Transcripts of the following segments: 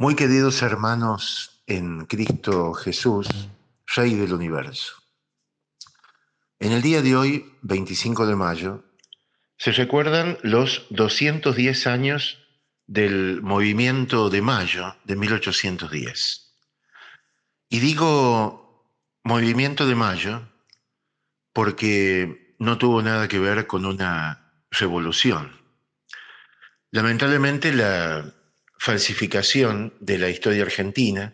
Muy queridos hermanos en Cristo Jesús, Rey del universo. En el día de hoy, 25 de mayo, se recuerdan los 210 años del movimiento de mayo de 1810. Y digo movimiento de mayo porque no tuvo nada que ver con una revolución. Lamentablemente, la falsificación de la historia argentina,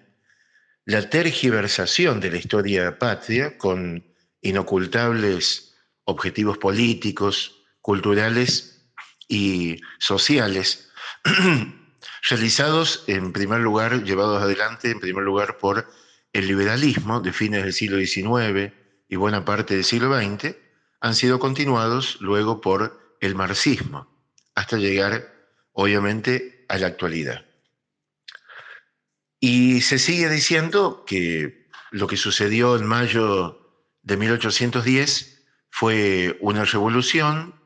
la tergiversación de la historia patria con inocultables objetivos políticos, culturales y sociales, realizados en primer lugar, llevados adelante en primer lugar por el liberalismo de fines del siglo XIX y buena parte del siglo XX, han sido continuados luego por el marxismo, hasta llegar, obviamente, a la actualidad. Y se sigue diciendo que lo que sucedió en mayo de 1810 fue una revolución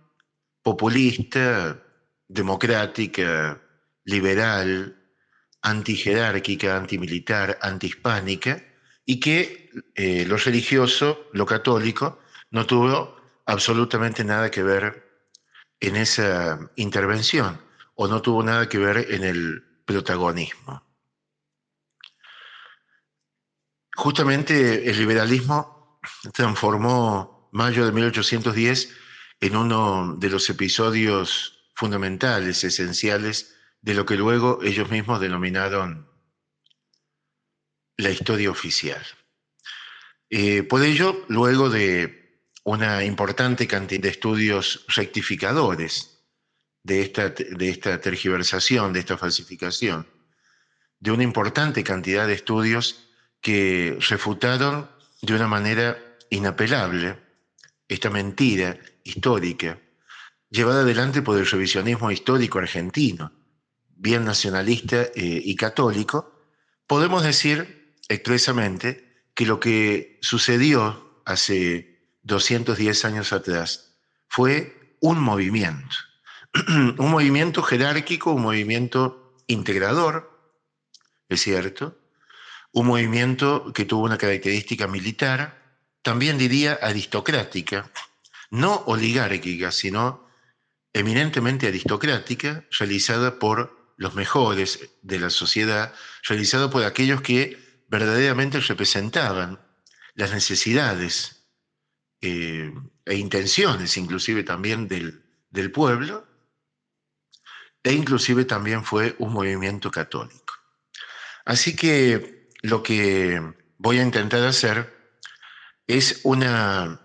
populista, democrática, liberal, antijerárquica, antimilitar, antihispánica, y que lo religioso, lo católico, no tuvo absolutamente nada que ver en esa intervención, o no tuvo nada que ver en el protagonismo. Justamente el liberalismo transformó mayo de 1810 en uno de los episodios fundamentales, esenciales, de lo que luego ellos mismos denominaron la historia oficial. Por ello, luego de una importante cantidad de estudios rectificadores de esta tergiversación, de esta falsificación, de una importante cantidad de estudios que refutaron de una manera inapelable esta mentira histórica llevada adelante por el revisionismo histórico argentino, bien nacionalista y católico. Podemos decir expresamente que lo que sucedió hace 210 años atrás fue un movimiento jerárquico, un movimiento integrador, es cierto, un movimiento que tuvo una característica militar, también diría aristocrática, no oligárquica, sino eminentemente aristocrática, realizada por los mejores de la sociedad, realizada por aquellos que verdaderamente representaban las necesidades e intenciones, inclusive también del pueblo, e inclusive también fue un movimiento católico. Así que lo que voy a intentar hacer es una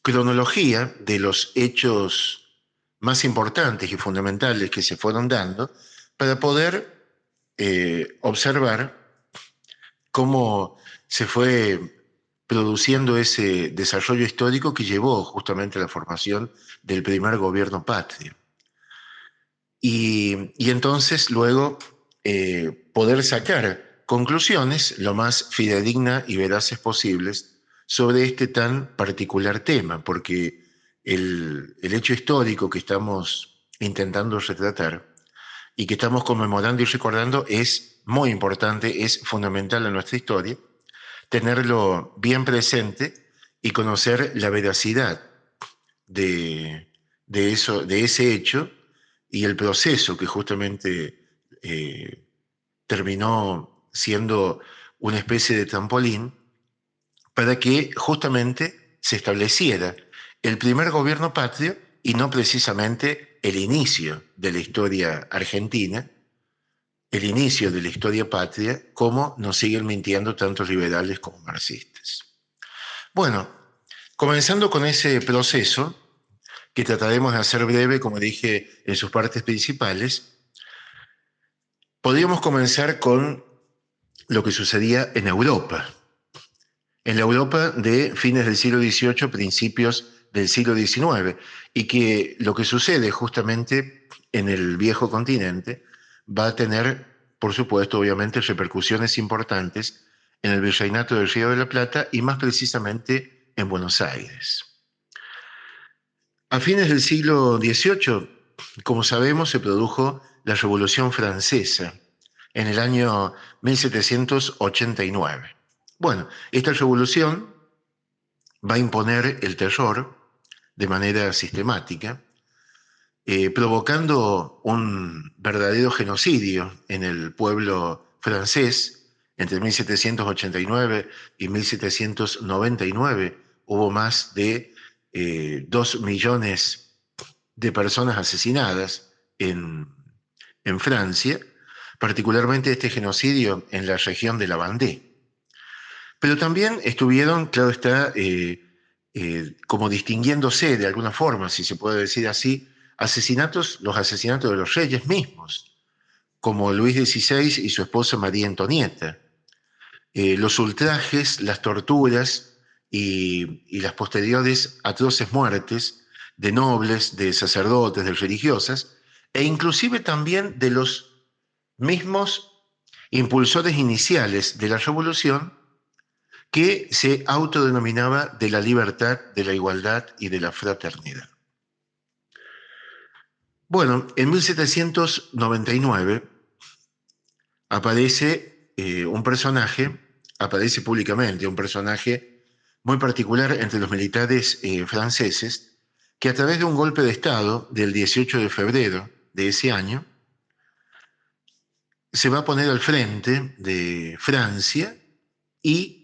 cronología de los hechos más importantes y fundamentales que se fueron dando para poder observar cómo se fue produciendo ese desarrollo histórico que llevó justamente a la formación del primer gobierno patrio. Y entonces luego poder sacar conclusiones lo más fidedignas y veraces posibles sobre este tan particular tema, porque el hecho histórico que estamos intentando retratar y que estamos conmemorando y recordando es muy importante, es fundamental en nuestra historia, tenerlo bien presente y conocer la veracidad de ese hecho y el proceso que justamente terminó siendo una especie de trampolín para que justamente se estableciera el primer gobierno patrio y no precisamente el inicio de la historia argentina, el inicio de la historia patria, como nos siguen mintiendo tantos liberales como marxistas. Bueno, comenzando con ese proceso, que trataremos de hacer breve, como dije, en sus partes principales, podríamos comenzar con lo que sucedía en Europa. En la Europa de fines del siglo XVIII, principios del siglo XIX, y que lo que sucede justamente en el viejo continente va a tener, por supuesto, obviamente, repercusiones importantes en el Virreinato del Río de la Plata y más precisamente en Buenos Aires. A fines del siglo XVIII, como sabemos, se produjo la Revolución Francesa, en el año 1789. Bueno, esta revolución va a imponer el terror de manera sistemática, provocando un verdadero genocidio en el pueblo francés. Entre 1789 y 1799 hubo más de 2 millones de personas asesinadas en Francia, particularmente este genocidio en la región de la Vendée. Pero también estuvieron, claro está, como distinguiéndose de alguna forma, si se puede decir así, los asesinatos de los reyes mismos, como Luis XVI y su esposa María Antonieta. Los ultrajes, las torturas y las posteriores atroces muertes de nobles, de sacerdotes, de religiosas, e inclusive también de los mismos impulsores iniciales de la revolución, que se autodenominaba de la libertad, de la igualdad y de la fraternidad. Bueno, en 1799 aparece aparece públicamente un personaje muy particular entre los militares franceses, que a través de un golpe de Estado del 18 de febrero de ese año, se va a poner al frente de Francia y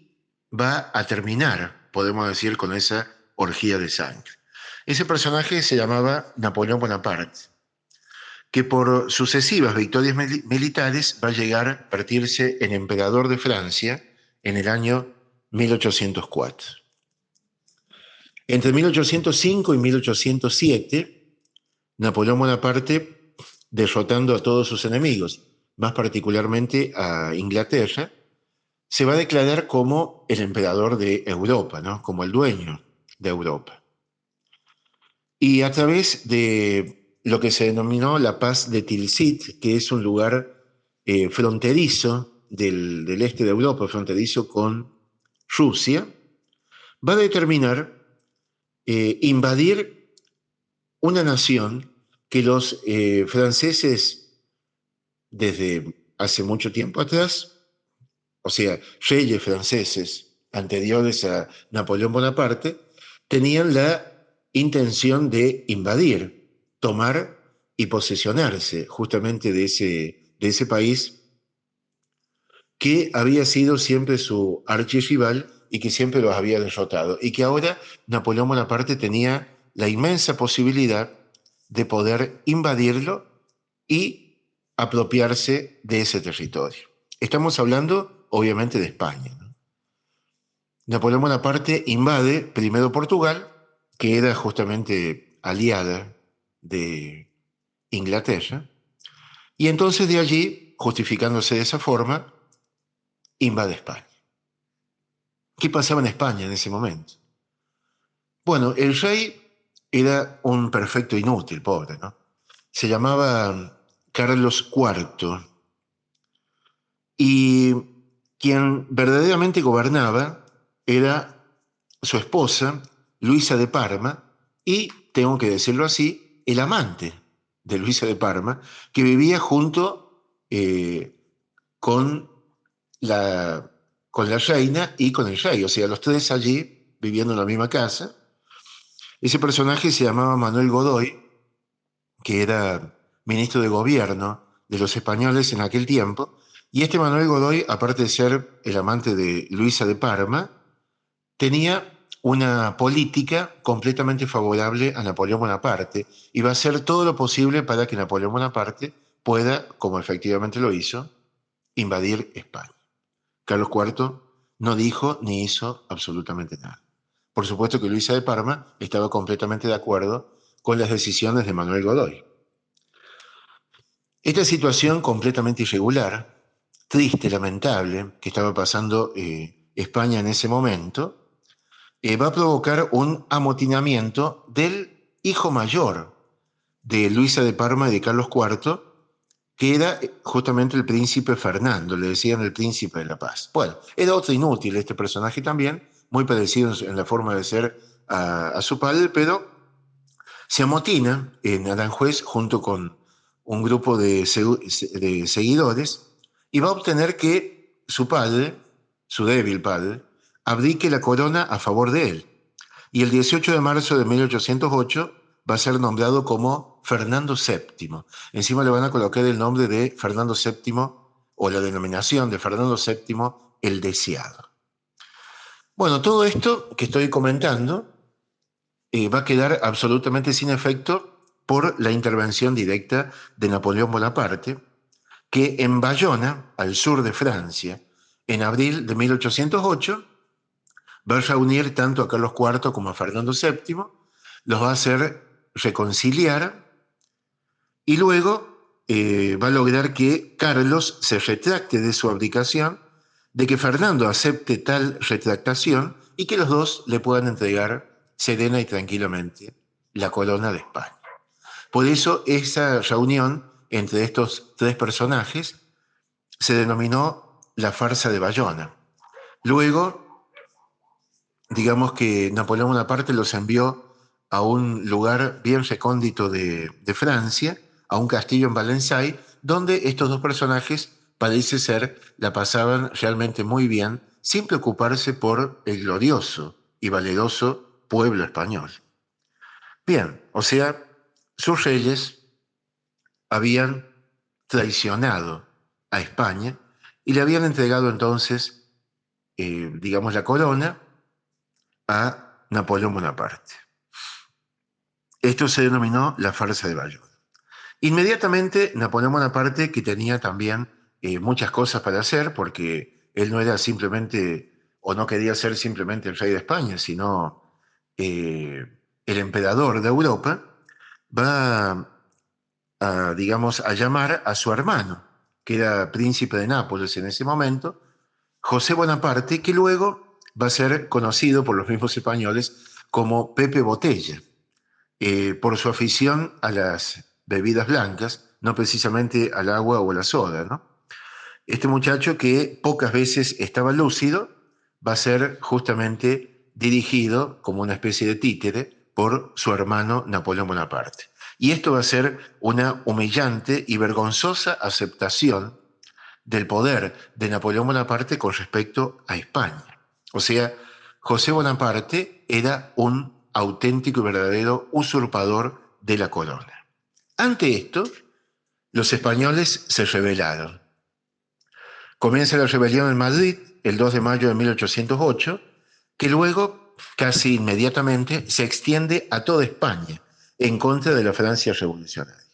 va a terminar, podemos decir, con esa orgía de sangre. Ese personaje se llamaba Napoleón Bonaparte, que por sucesivas victorias militares va a llegar a convertirse en emperador de Francia en el año 1804. Entre 1805 y 1807, Napoleón Bonaparte, derrotando a todos sus enemigos, más particularmente a Inglaterra, se va a declarar como el emperador de Europa, ¿no? Como el dueño de Europa. Y a través de lo que se denominó la Paz de Tilsit, que es un lugar fronterizo del este de Europa, fronterizo con Rusia, va a determinar invadir una nación que los franceses desde hace mucho tiempo atrás, o sea, reyes franceses anteriores a Napoleón Bonaparte, tenían la intención de invadir, tomar y posesionarse justamente de ese país que había sido siempre su archirrival y que siempre los había derrotado, y que ahora Napoleón Bonaparte tenía la inmensa posibilidad de poder invadirlo y apropiarse de ese territorio. Estamos hablando, obviamente, de España, ¿no? Napoleón Bonaparte invade primero Portugal, que era justamente aliada de Inglaterra, y entonces de allí, justificándose de esa forma, invade España. ¿Qué pasaba en España en ese momento? Bueno, el rey era un perfecto inútil, pobre, ¿no? Se llamaba Carlos IV, y quien verdaderamente gobernaba era su esposa, Luisa de Parma, y, tengo que decirlo así, el amante de Luisa de Parma, que vivía junto con la, con la reina y con el rey, o sea, los tres allí viviendo en la misma casa. Ese personaje se llamaba Manuel Godoy, que era ministro de gobierno de los españoles en aquel tiempo, y este Manuel Godoy, aparte de ser el amante de Luisa de Parma, tenía una política completamente favorable a Napoleón Bonaparte y va a hacer todo lo posible para que Napoleón Bonaparte pueda, como efectivamente lo hizo, invadir España. Carlos IV no dijo ni hizo absolutamente nada. Por supuesto que Luisa de Parma estaba completamente de acuerdo con las decisiones de Manuel Godoy. Esta situación completamente irregular, triste, lamentable, que estaba pasando España en ese momento, va a provocar un amotinamiento del hijo mayor de Luisa de Parma y de Carlos IV, que era justamente el príncipe Fernando, le decían el príncipe de la paz. Bueno, era otro inútil este personaje también, muy parecido en la forma de ser a su padre, pero se amotina en Aranjuez junto con un grupo de seguidores y va a obtener que su padre, su débil padre, abdique la corona a favor de él. Y el 18 de marzo de 1808 va a ser nombrado como Fernando VII. Encima le van a colocar el nombre de Fernando VII o la denominación de Fernando VII el Deseado. Bueno, todo esto que estoy comentando va a quedar absolutamente sin efecto por la intervención directa de Napoleón Bonaparte, que en Bayona, al sur de Francia, en abril de 1808, va a reunir tanto a Carlos IV como a Fernando VII, los va a hacer reconciliar y luego va a lograr que Carlos se retracte de su abdicación, de que Fernando acepte tal retractación y que los dos le puedan entregar serena y tranquilamente la corona de España. Por eso esa reunión entre estos tres personajes se denominó la farsa de Bayona. Luego, digamos que Napoleón Bonaparte los envió a un lugar bien recóndito de Francia, a un castillo en Valençay, donde estos dos personajes, parece ser, la pasaban realmente muy bien, sin preocuparse por el glorioso y valeroso pueblo español. Bien, o sea, sus reyes habían traicionado a España y le habían entregado entonces, digamos, la corona a Napoleón Bonaparte. Esto se denominó la farsa de Bayona. Inmediatamente Napoleón Bonaparte, que tenía también muchas cosas para hacer, porque él no era simplemente, o no quería ser simplemente el rey de España, sino el emperador de Europa, va digamos, a llamar a su hermano, que era príncipe de Nápoles en ese momento, José Bonaparte, que luego va a ser conocido por los mismos españoles como Pepe Botella, por su afición a las bebidas blancas, no precisamente al agua o a la soda, ¿no? Este muchacho que pocas veces estaba lúcido va a ser justamente dirigido como una especie de títere por su hermano Napoleón Bonaparte. Y esto va a ser una humillante y vergonzosa aceptación del poder de Napoleón Bonaparte con respecto a España. O sea, José Bonaparte era un auténtico y verdadero usurpador de la corona. Ante esto, los españoles se rebelaron. Comienza la rebelión en Madrid el 2 de mayo de 1808, que luego, casi inmediatamente, se extiende a toda España en contra de la Francia revolucionaria.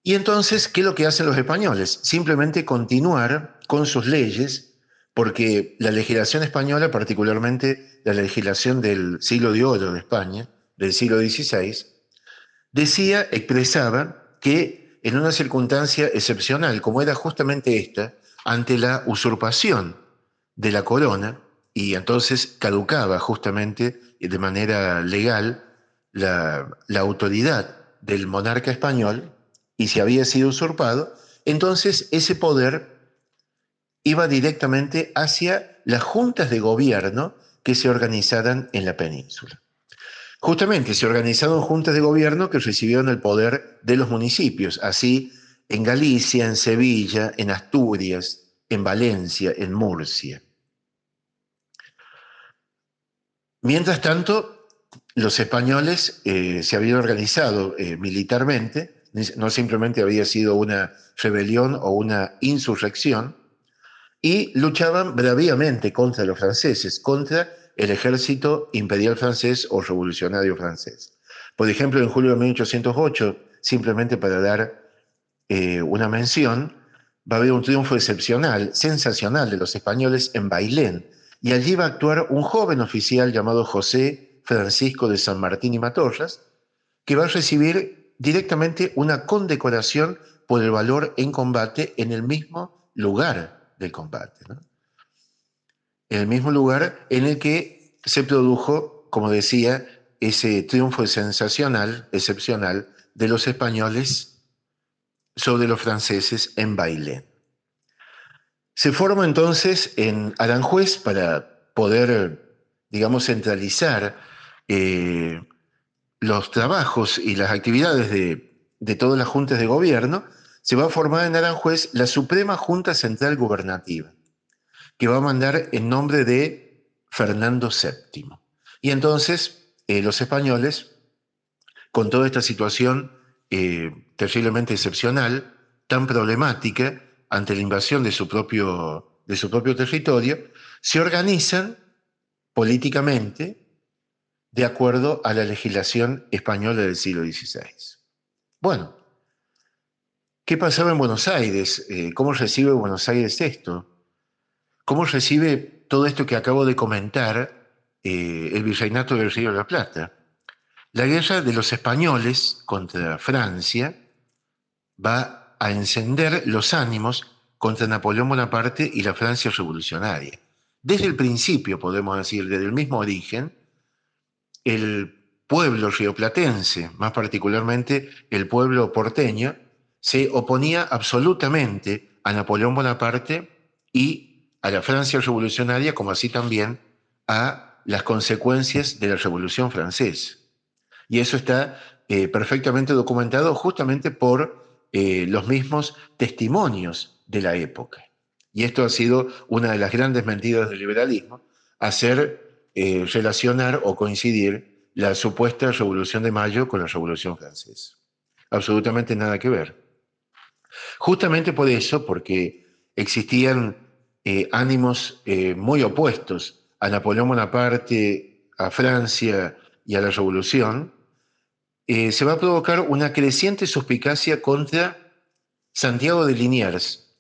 Y entonces, ¿qué es lo que hacen los españoles? Simplemente continuar con sus leyes, porque la legislación española, particularmente la legislación del siglo de oro de España, del siglo XVI, decía, expresaba que en una circunstancia excepcional, como era justamente esta, ante la usurpación de la corona, y entonces caducaba justamente de manera legal la autoridad del monarca español, y si había sido usurpado, entonces ese poder iba directamente hacia las juntas de gobierno que se organizaran en la península. Justamente se organizaron juntas de gobierno que recibieron el poder de los municipios, así en Galicia, en Sevilla, en Asturias, en Valencia, en Murcia. Mientras tanto, los españoles se habían organizado militarmente, no simplemente había sido una rebelión o una insurrección, y luchaban braviamente contra los franceses, contra el ejército imperial francés o revolucionario francés. Por ejemplo, en julio de 1808, simplemente para dar una mención, va a haber un triunfo excepcional, sensacional de los españoles en Bailén, y allí va a actuar un joven oficial llamado José Francisco de San Martín y Matorras, que va a recibir directamente una condecoración por el valor en combate en el mismo lugar del combate, ¿no? En el mismo lugar en el que se produjo, como decía, ese triunfo sensacional, excepcional, de los españoles sobre los franceses en Bailén. Se forma entonces en Aranjuez para poder, digamos, centralizar los trabajos y las actividades de todas las juntas de gobierno, se va a formar en Aranjuez la Suprema Junta Central Gubernativa, que va a mandar en nombre de Fernando VII. Y entonces los españoles, con toda esta situación terriblemente excepcional, tan problemática ante la invasión de su propio territorio, se organizan políticamente de acuerdo a la legislación española del siglo XVI. Bueno, ¿qué pasaba en Buenos Aires? ¿Cómo recibe Buenos Aires esto? ¿Cómo recibe todo esto que acabo de comentar el virreinato del Río de la Plata? La guerra de los españoles contra Francia va a encender los ánimos contra Napoleón Bonaparte y la Francia revolucionaria. Desde el principio, podemos decir, desde el mismo origen, el pueblo rioplatense, más particularmente el pueblo porteño, se oponía absolutamente a Napoleón Bonaparte y a la Francia revolucionaria, como así también a las consecuencias de la Revolución Francesa. Y eso está perfectamente documentado justamente por los mismos testimonios de la época. Y esto ha sido una de las grandes mentiras del liberalismo, hacer relacionar o coincidir la supuesta Revolución de Mayo con la Revolución Francesa. Absolutamente nada que ver. Justamente por eso, porque existían ánimos muy opuestos a Napoleón Bonaparte, a Francia y a la Revolución, se va a provocar una creciente suspicacia contra Santiago de Liniers,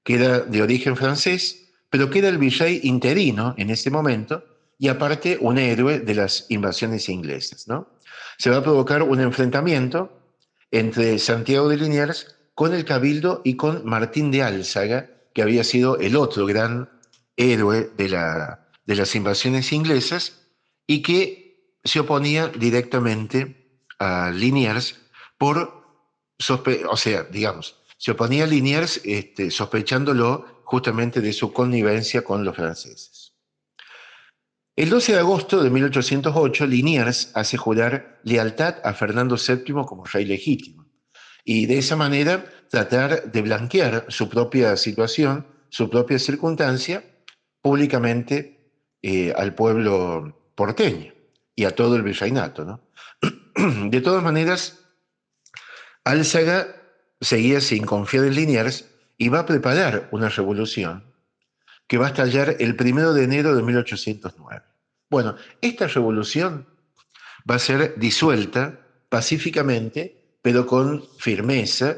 que era de origen francés, pero que era el virrey interino en ese momento y aparte un héroe de las invasiones inglesas, ¿no? Se va a provocar un enfrentamiento entre Santiago de Liniers con el Cabildo y con Martín de Álzaga, que había sido el otro gran héroe de las invasiones inglesas y que se oponía directamente a Liniers por, o sea, digamos, se oponía a Liniers sospechándolo justamente de su connivencia con los franceses. El 12 de agosto de 1808, Liniers hace jurar lealtad a Fernando VII como rey legítimo y de esa manera tratar de blanquear su propia situación, su propia circunstancia, públicamente al pueblo porteño y a todo el virreinato, ¿no? De todas maneras, Álzaga seguía sin confiar en Liniers y va a preparar una revolución que va a estallar el 1 de enero de 1809. Bueno, esta revolución va a ser disuelta pacíficamente, pero con firmeza,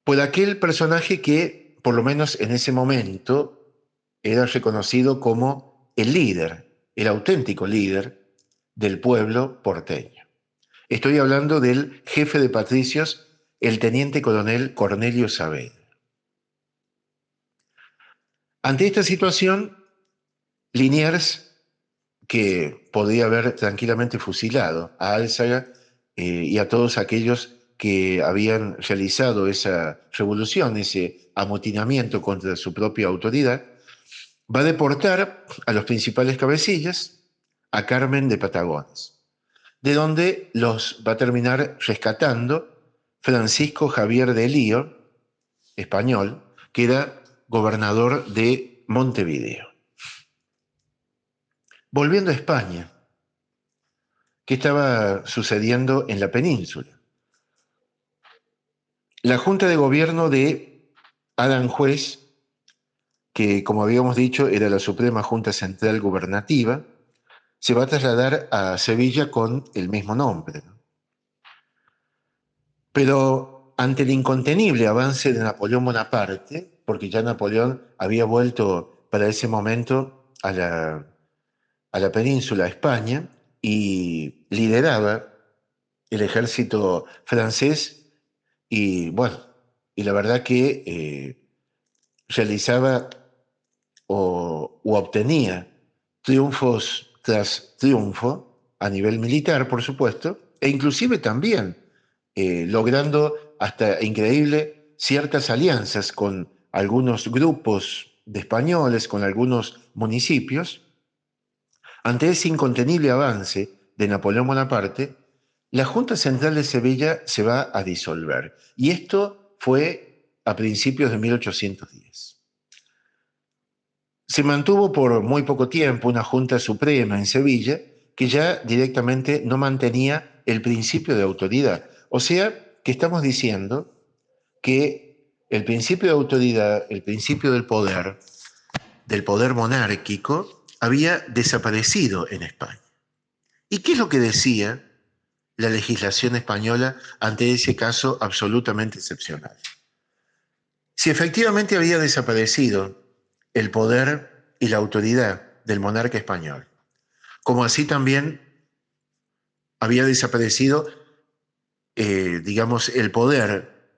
por aquel personaje que, por lo menos en ese momento, era reconocido como el líder, el auténtico líder del pueblo porteño. Estoy hablando del jefe de patricios, el teniente coronel Cornelio Saavedra. Ante esta situación, Liniers, que podría haber tranquilamente fusilado a Álzaga y a todos aquellos que habían realizado esa revolución, ese amotinamiento contra su propia autoridad, va a deportar a los principales cabecillas, a Carmen de Patagones, de donde los va a terminar rescatando Francisco Javier de Lío, español, que era gobernador de Montevideo. Volviendo a España, ¿qué estaba sucediendo en la península? La Junta de Gobierno de Aranjuez, que como habíamos dicho era la Suprema Junta Central Gubernativa, se va a trasladar a Sevilla con el mismo nombre, ¿no? Pero ante el incontenible avance de Napoleón Bonaparte, porque ya Napoleón había vuelto para ese momento a la península, a España, y lideraba el ejército francés, y bueno, y la verdad que realizaba u obtenía triunfos tras triunfo a nivel militar, por supuesto, e inclusive también logrando hasta increíble ciertas alianzas con algunos grupos de españoles, con algunos municipios. Ante ese incontenible avance de Napoleón Bonaparte, la Junta Central de Sevilla se va a disolver. Y esto fue a principios de 1810. Se mantuvo por muy poco tiempo una Junta Suprema en Sevilla que ya directamente no mantenía el principio de autoridad. O sea, que estamos diciendo que el principio de autoridad, el principio del poder monárquico, había desaparecido en España. ¿Y qué es lo que decía la legislación española ante ese caso absolutamente excepcional? Si efectivamente había desaparecido el poder y la autoridad del monarca español, como así también había desaparecido, digamos, el poder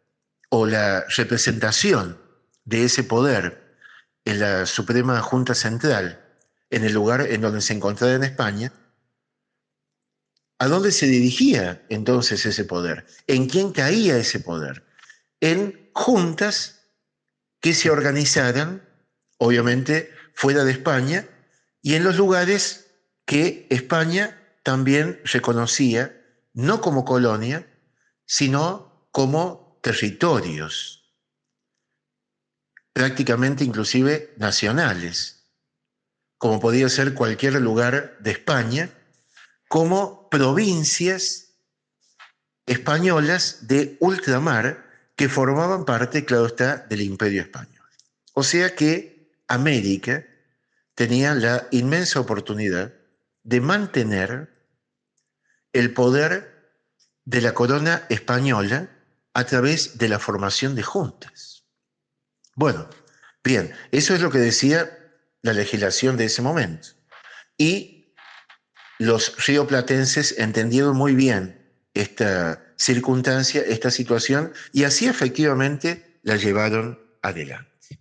o la representación de ese poder en la Suprema Junta Central, en el lugar en donde se encontraba en España, ¿a dónde se dirigía entonces ese poder? ¿En quién caía ese poder? En juntas que se organizaran, obviamente, fuera de España y en los lugares que España también reconocía, no como colonia, sino como territorios, prácticamente inclusive nacionales, como podía ser cualquier lugar de España, como provincias españolas de ultramar que formaban parte, claro está, del Imperio Español. O sea que América tenía la inmensa oportunidad de mantener el poder de la corona española a través de la formación de juntas. Bueno, bien, eso es lo que decía la legislación de ese momento. Y los rioplatenses entendieron muy bien esta circunstancia, esta situación, y así efectivamente la llevaron adelante.